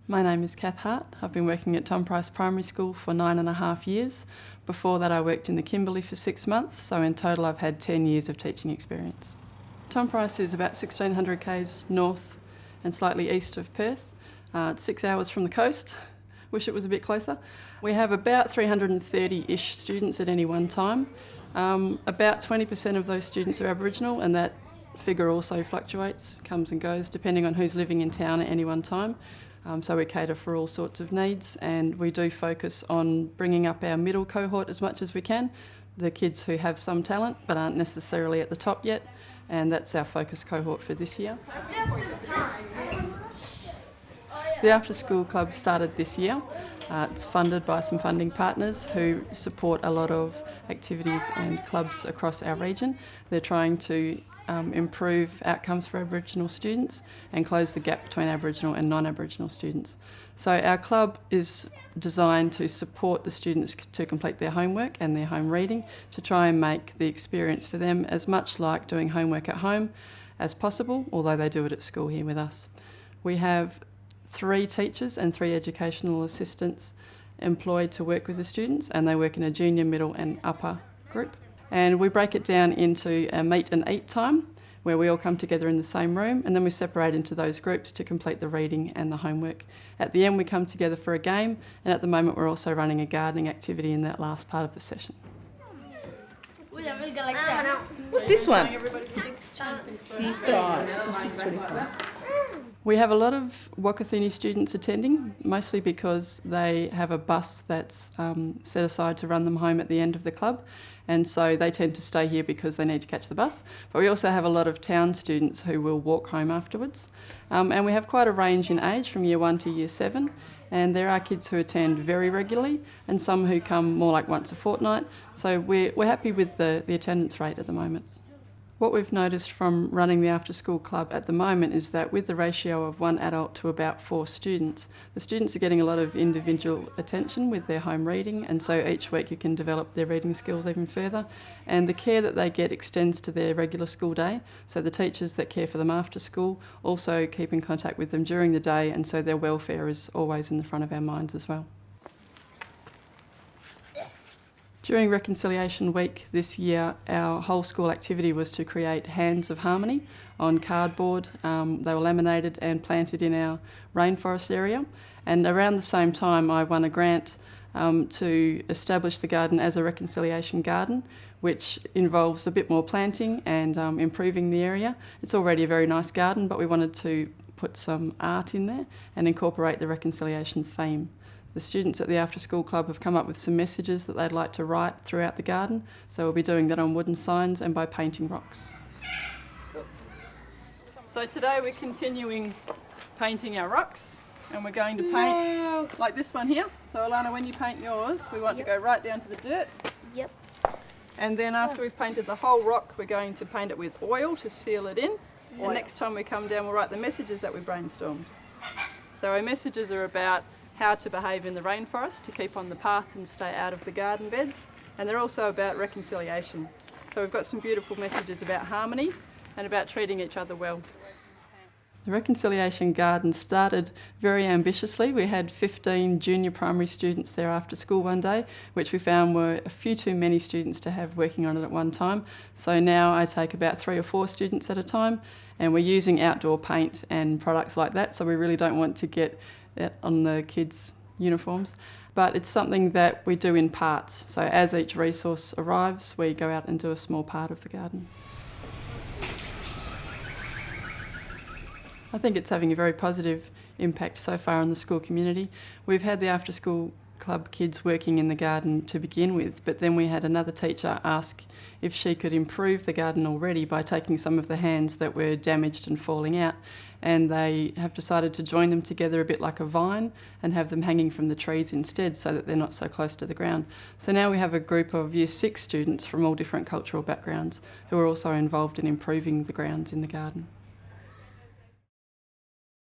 My name is Kath Hart. I've been working at Tom Price Primary School for 9.5 years. Before that I worked in the Kimberley for 6 months, so in total I've had 10 years of teaching experience. Tom Price is about 1,600 k's north and slightly east of Perth. It's 6 hours from the coast. Wish it was a bit closer. We have about 330-ish students at any one time. About 20% of those students are Aboriginal, and that figure also fluctuates, comes and goes, depending on who's living in town at any one time. So we cater for all sorts of needs, and we do focus on bringing up our middle cohort as much as we can, the kids who have some talent but aren't necessarily at the top yet, and that's our focus cohort for this year. The After School Club started this year. It's funded by some funding partners who support a lot of activities and clubs across our region. They're trying to improve outcomes for Aboriginal students and close the gap between Aboriginal and non-Aboriginal students. So our club is designed to support the students to complete their homework and their home reading, to try and make the experience for them as much like doing homework at home as possible, although they do it at school here with us. We have 3 teachers and 3 educational assistants employed to work with the students, and they work in a junior, middle and upper group. And we break it down into a meet and eat time, where we all come together in the same room, and then we separate into those groups to complete the reading and the homework. At the end we come together for a game, and at the moment we're also running a gardening activity in that last part of the session. What's this one? 625. We have a lot of Wakathuni students attending, mostly because they have a bus that's set aside to run them home at the end of the club, and so they tend to stay here because they need to catch the bus. But we also have a lot of town students who will walk home afterwards. And we have quite a range in age, from year 1 to year 7, and there are kids who attend very regularly and some who come more like once a fortnight, so we're happy with the attendance rate at the moment. What we've noticed from running the After School Club at the moment is that with the ratio of 1 adult to about 4 students, the students are getting a lot of individual attention with their home reading, and so each week you can develop their reading skills even further. And the care that they get extends to their regular school day, so the teachers that care for them after school also keep in contact with them during the day, and so their welfare is always in the front of our minds as well. During Reconciliation Week this year, our whole school activity was to create hands of harmony on cardboard. They were laminated and planted in our rainforest area. And around the same time, I won a grant to establish the garden as a reconciliation garden, which involves a bit more planting and improving the area. It's already a very nice garden, but we wanted to put some art in there and incorporate the reconciliation theme. The students at the After School Club have come up with some messages that they'd like to write throughout the garden, so we'll be doing that on wooden signs and by painting rocks. So today we're continuing painting our rocks, and we're going to paint like this one here. So Alana, when you paint yours, we want to go right down to the dirt. Yep. And then after we've painted the whole rock, we're going to paint it with oil to seal it in. And next time we come down, we'll write the messages that we brainstormed. So our messages are about how to behave in the rainforest, to keep on the path and stay out of the garden beds, and they're also about reconciliation. So we've got some beautiful messages about harmony and about treating each other well. The Reconciliation Garden started very ambitiously. We had 15 junior primary students there after school one day, which we found were a few too many students to have working on it at one time. So now I take about 3 or 4 students at a time, and we're using outdoor paint and products like that, so we really don't want to get on the kids' uniforms. But it's something that we do in parts. So as each resource arrives, we go out and do a small part of the garden. I think it's having a very positive impact so far on the school community. We've had the After School Club kids working in the garden to begin with, but then we had another teacher ask if she could improve the garden already by taking some of the hands that were damaged and falling out, and they have decided to join them together a bit like a vine and have them hanging from the trees instead, so that they're not so close to the ground. So now we have a group of Year 6 students from all different cultural backgrounds who are also involved in improving the grounds in the garden.